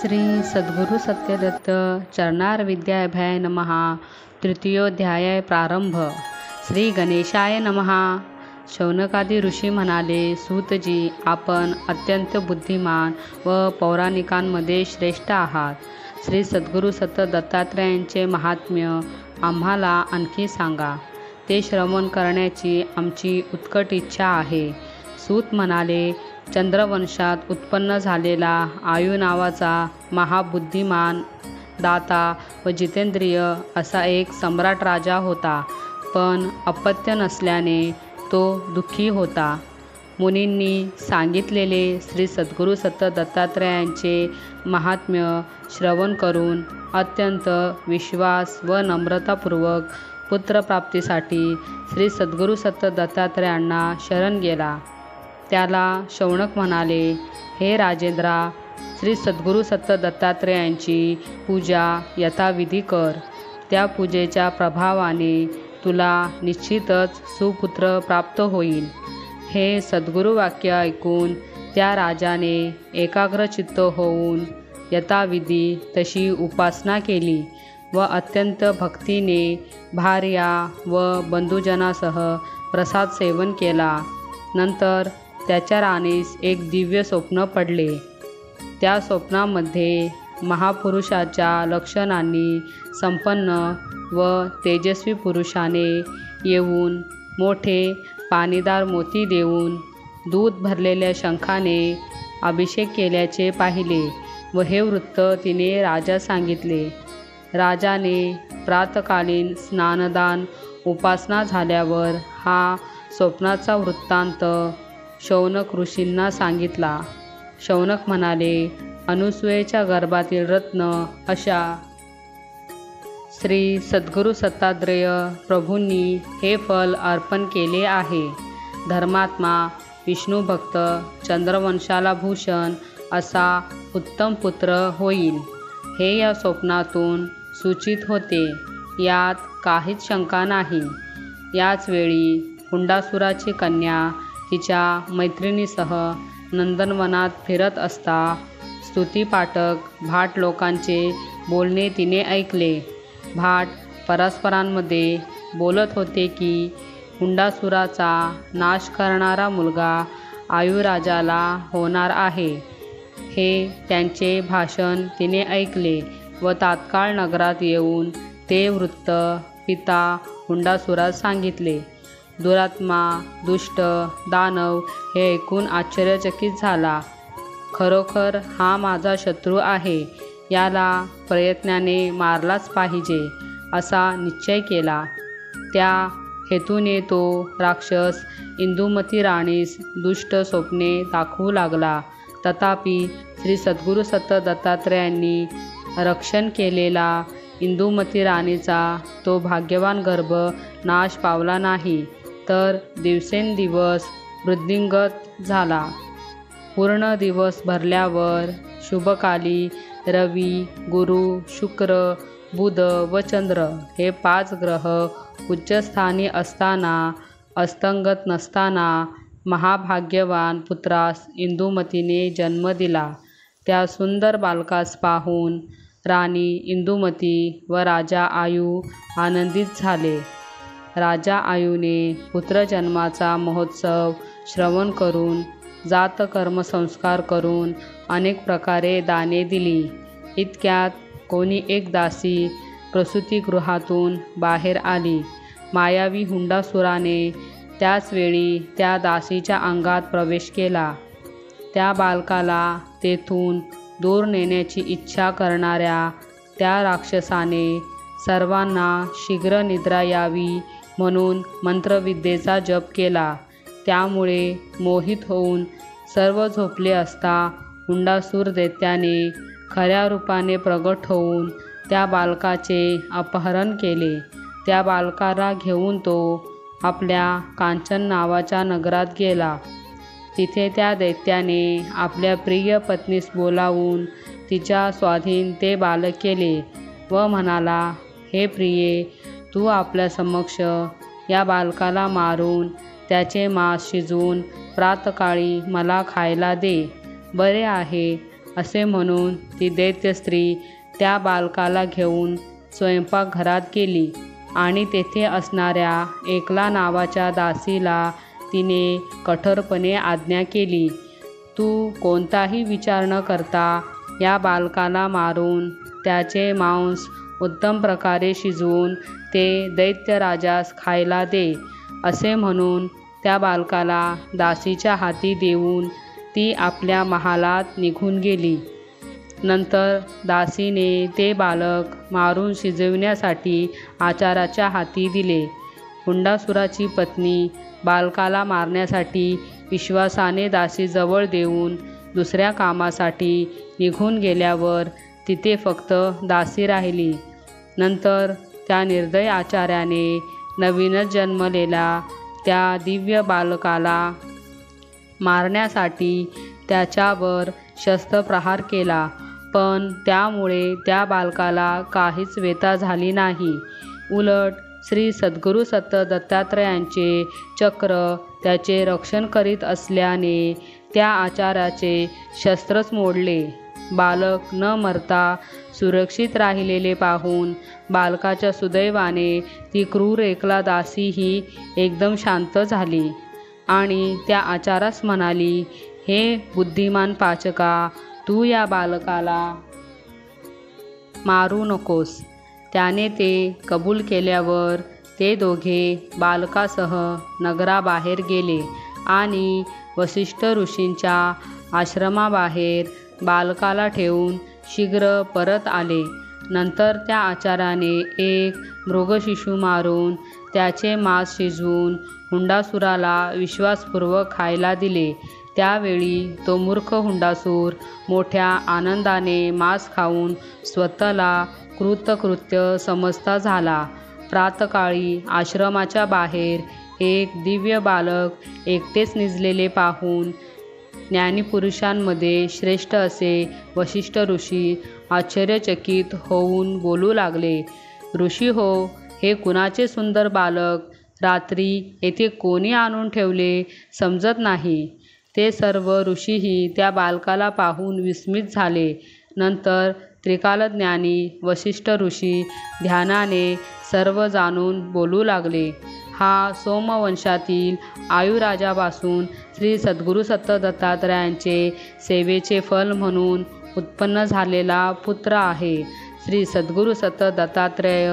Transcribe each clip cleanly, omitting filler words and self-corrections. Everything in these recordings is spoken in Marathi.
श्री सद्गुरु सत्यदत्त चरणार विद्याभ्याय नमः। तृतीयोध्याय प्रारंभ। श्री गणेशाय नमः। शौनकादी ऋषी म्हणाले, सूतजी, आपण अत्यंत बुद्धिमान व पौराणिकांमध्ये श्रेष्ठ आहात. श्री सद्गुरु सत्य दत्तात्रेयांचे महात्म्य आम्हाला आणखी सांगा. ते श्रवण करण्याची आमची उत्कट इच्छा आहे. सूत म्हणाले, चंद्रवंशात उत्पन्न झालेला आयु नावाचा महाबुद्धिमान, दाता व जितेंद्रिय असा एक सम्राट राजा होता. पण अपत्य नसल्याने तो दुःखी होता. मुनींनी सांगितलेले श्री सद्गुरु सत्य दत्तात्रेयांचे महात्म्य श्रवण करून अत्यंत विश्वास व नम्रतापूर्वक पुत्रप्राप्तीसाठी श्री सद्गुरु सत्य दत्तात्रेयांना शरण गेला. त्याला शौनक म्हणाले, हे राजेंद्रा, श्री सद्गुरु सत्य दत्तात्रेयांची पूजा यथाविधी कर. त्या पूजेच्या प्रभावाने तुला निश्चितच सुपुत्र प्राप्त होईल. हे सद्गुरु वाक्य ऐकून त्या राजाने एकाग्रचित्त होऊन यथाविधी तशी उपासना केली व अत्यंत भक्तीने भार्या व बंधुजनासह प्रसाद सेवन केला. नंतर त्याच्या राणीस एक दिव्य स्वप्न पडले. त्या स्वप्नामध्ये महापुरुषाच्या लक्षणांनी संपन्न व तेजस्वी पुरुषाने येऊन मोठे पाणीदार मोती देऊन दूध भरलेल्या शंखाने अभिषेक केल्याचे पाहिले व हे वृत्त तिने राजा सांगितले. राजाने प्रातकालीन स्नानदान उपासना झाल्यावर हा स्वप्नाचा वृत्तांत शौनक ऋषींना सांगितला. शौनक म्हणाले, अनुसूयेच्या गर्भातील रत्न अशा श्री सद्गुरु दत्तात्रेय प्रभूंनी हे फल अर्पण केले आहे. धर्मात्मा विष्णुभक्त चंद्रवंशाला भूषण असा उत्तम पुत्र होईल, हे या स्वप्नातून सूचित होते. यात काहीच शंका नाही. याच वेळी हुंडासुराची कन्या तिच्या मैत्रिणीसह नंदनवनात फिरत असता स्तुतिपाठक भाट लोकांचे बोलणे तिने ऐकले. भाट परस्परांमध्ये बोलत होते की हुंडासुराचा नाश करणारा मुलगा आयुराजाला होणार आहे. हे त्यांचे भाषण तिने ऐकले व तात्काळ नगरात येऊन ते वृत्त पिता हुंडासुरास सांगितले. दुरात्मा, दुष्ट, दानव हे ऐकून आश्चर्यचकित झाला. खरोखर हा माझा शत्रू आहे, याला प्रयत्नाने मारलाच पाहिजे असा निश्चय केला. त्या हेतूने तो राक्षस इंदुमती राणीस दुष्ट स्वप्ने दाखवू लागला. तथापि श्री सद्गुरु सत्य दत्तात्रेयांनी रक्षण केलेला इंदुमती राणीचा तो भाग्यवान गर्भ नाश पावला नाही, तर दिवसेंदिवस वृद्धिंगत झाला. पूर्ण दिवस भरल्यावर शुभकाली रवी, गुरु, शुक्र, बुध व चंद्र हे 5 ग्रह उच्चस्थानी असताना अस्तंगत नसताना महाभाग्यवान पुत्रास इंदुमतीने जन्म दिला. त्या सुंदर बालकास पाहून राणी इंदुमती व राजा आयु आनंदित झाले. राजा आयुने पुत्रजन्माचा महोत्सव श्रवण करून जातकर्म संस्कार करून अनेक प्रकारे दाने दिली. इतक्यात कोणी एक दासी प्रसूतिगृहातून बाहेर आली. मायावी हुंडासुराने त्याच वेळी त्या दासीच्या अंगात प्रवेश केला. त्या बालकाला तेथून दूर नेण्याची इच्छा करणाऱ्या त्या राक्षसाने सर्वांना शीघ्र निद्रा यावी म्हणून मंत्रविद्येचा जप केला. त्यामुळे मोहित होऊन सर्व झोपले असता हुंडासूर दैत्याने खऱ्या रूपाने प्रगट होऊन त्या बालकाचे अपहरण केले. त्या बालकाला घेऊन तो आपल्या कांचन नावाच्या नगरात गेला. तिथे त्या दैत्याने आपल्या प्रिय पत्नीस बोलावून तिच्या स्वाधीन ते बालक केले व म्हणाला, हे प्रिये, तू आपल्या समक्ष या बालकाला मारून त्याचे मांस शिजवून प्रातकाळी मला खायला दे. बरे आहे, असे म्हणून ती दैत्य स्त्री त्या बालकाला घेऊन स्वयंपाकघरात गेली आणि तेथे असणाऱ्या एकला नावाच्या दासीला तिने कठोरपणे आज्ञा केली, तू कोणताही विचार न करता या बालकाला मारून त्याचे मांस उत्तम प्रकारे शिजवून ते दैत्यराजास खायला दे. असे म्हणून त्या बालकाला दासीच्या हाती देऊन ती आपल्या महालात निघून गेली. नंतर दासीने ते बालक मारून शिजविण्यासाठी आचाराच्या हाती दिले. हुंडासुराची पत्नी बालकाला मारण्यासाठी विश्वासाने दासीजवळ देऊन दुसऱ्या कामासाठी निघून गेल्यावर तिथे फक्त दासी राहिली. नंतर त्या निर्दय आचार्याने नवीनच जन्मलेला त्या दिव्य बालकाला मारण्यासाठी त्याच्यावर शस्त्रप्रहार केला, पण त्यामुळे त्या बालकाला काहीच व्यथा झाली नाही. उलट श्री सद्गुरू सत्त दत्तात्रयांचे चक्र त्याचे रक्षण करीत असल्याने त्या आचार्याचे शस्त्रच मोडले. बालक न मरता सुरक्षित राहिलेले पाहून बालकाच्या सुदैवाने ती क्रूर एकला दासीही एकदम शांत झाली आणि त्या आचारास म्हणाली, हे बुद्धिमान पाचका, तू या बालकाला मारू नकोस. त्याने ते कबूल केल्यावर ते दोघे बालकासह नगराबाहेर गेले आणि वसिष्ठ ऋषींच्या आश्रमाबाहेर बालकाला ठेवून शीघ्र परत आले. नंतर त्या आचार्याने एक मृगशिशू मारून त्याचे मांस शिजवून हुंडासुराला विश्वासपूर्वक खायला दिले. त्यावेळी तो मूर्ख हुंडासूर मोठ्या आनंदाने मांस खाऊन स्वतःला कृतकृत्य समजता झाला. प्रातकाळी आश्रमाच्या बाहेर एक दिव्य बालक एकटेच निजलेले पाहून ज्ञानीपुरुषांमध्ये श्रेष्ठ असे वसिष्ठ ऋषी आश्चर्यचकित होऊन बोलू लागले, ऋषी हो, हे कुणाचे सुंदर बालक रात्री येथे कोणी आणून ठेवले समजत नाही. ते सर्व ऋषीही त्या बालकाला पाहून विस्मित झाले. नंतर त्रिकालज्ञानी वसिष्ठ ऋषी ध्यानाने सर्व जाणून बोलू लागले, हा सोमवंशातील आयुराजापासून श्री सद्गुरू सत्त दत्तात्रयांचे सेवेचे फल म्हणून उत्पन्न झालेला पुत्र आहे. श्री सद्गुरू सत्त दत्तात्रेय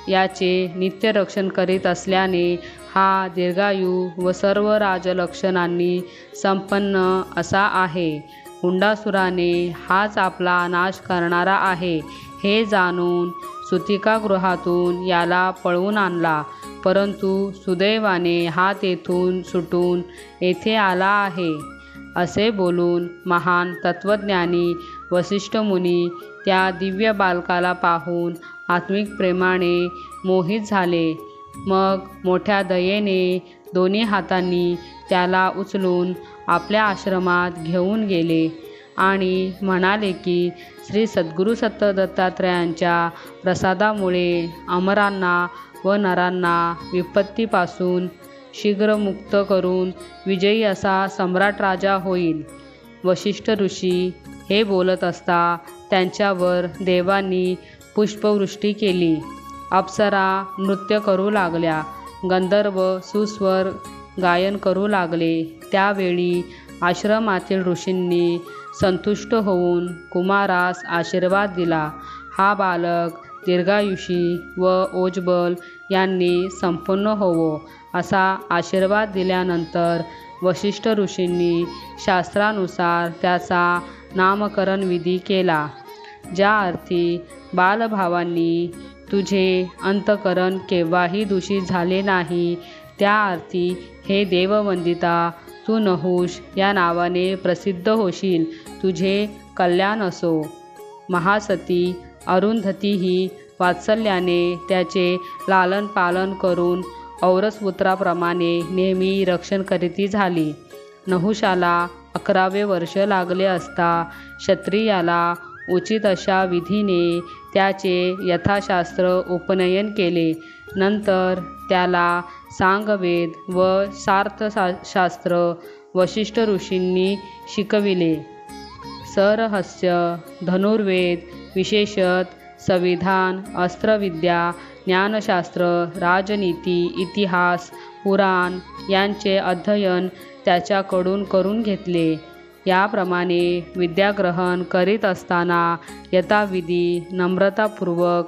याचे नित्य रक्षण करीत असल्याने हा दीर्घायू व सर्व राजलक्षणांनी संपन्न असा आहे. हुंडासुराने हाच आपला नाश करणारा आहे हे जाणून सुतिकागृहातून याला पळवून आणला, परंतु सुदैवाने हा तेथून सुटून येथे आला आहे. असे बोलून महान तत्त्वज्ञानी वसिष्ठ मुनी त्या दिव्य बालकाला पाहून आत्मिक प्रेमाने मोहित झाले. मग मोठ्या दयेने दोन्ही हातांनी त्याला उचलून आपल्या आश्रमात घेऊन गेले आणि म्हणाले की श्री सद्गुरू सत्त दत्तात्रयांच्या प्रसादामुळे अमरांना व नरांना विपत्तीपासून शीघ्र मुक्त करून विजयी असा सम्राट राजा होईल. वसिष्ठ ऋषी हे बोलत असता त्यांच्यावर देवांनी पुष्पवृष्टी केली. अप्सरा नृत्य करू लागल्या, गंधर्व सुस्वर गायन करू लागले. त्यावेळी आश्रमातील ऋषींनी संतुष्ट होऊन कुमारास आशीर्वाद दिला. हा बालक दीर्घायुषी व ओजबल यांनी संपन्न होवो असा आशीर्वाद दिल्यानंतर वसिष्ठ ऋषींनी शास्त्रानुसार त्याचा नामकरण विधी केला. ज्या अर्थी बालभावांनी तुझे अंतकरण केव्हाही दूषित झाले नाही, त्या अर्थी हे देववंदिता तू नहुष या नावाने प्रसिद्ध होशील. तुझे कल्याण असो. महासती अरुंधतीही वात्सल्याने त्याचे लालन पालन करून औरसपुत्राप्रमाणे नेहमी रक्षण करीती झाली. नहुषाला 11वे वर्ष लागले असता क्षत्रियाला उचित अशा विधीने त्याचे यथाशास्त्र उपनयन केले. नंतर त्याला सांगवेद व सार्थशास्त्र वसिष्ठ ऋषींनी शिकविले. सरहस्य, धनुर्वेद, विशेषत, संविधान, अस्त्रविद्या, ज्ञानशास्त्र, राजनीती, इतिहास, पुराण यांचे अध्ययन त्याच्याकडून करून घेतले. याप्रमाणे विद्याग्रहण करीत असताना यथाविधी नम्रतापूर्वक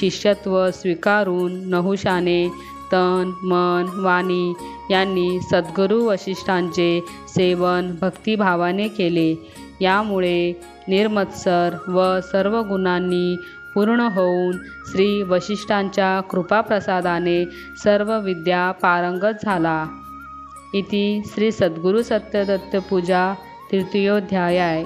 शिष्यत्व स्वीकारून नहुषाने तन, मन, वाणी यांनी सद्गुरू वशिष्ठांचे सेवन भक्तिभावाने केले. यामुळे निर्मत्सर व सर्व गुणांनी पूर्ण होऊन श्री वशिष्ठांच्या कृपाप्रसादाने सर्व विद्या पारंगत झाला. इति श्री सद्गुरु सत्यदत्त पूजा तृतीयोध्याय.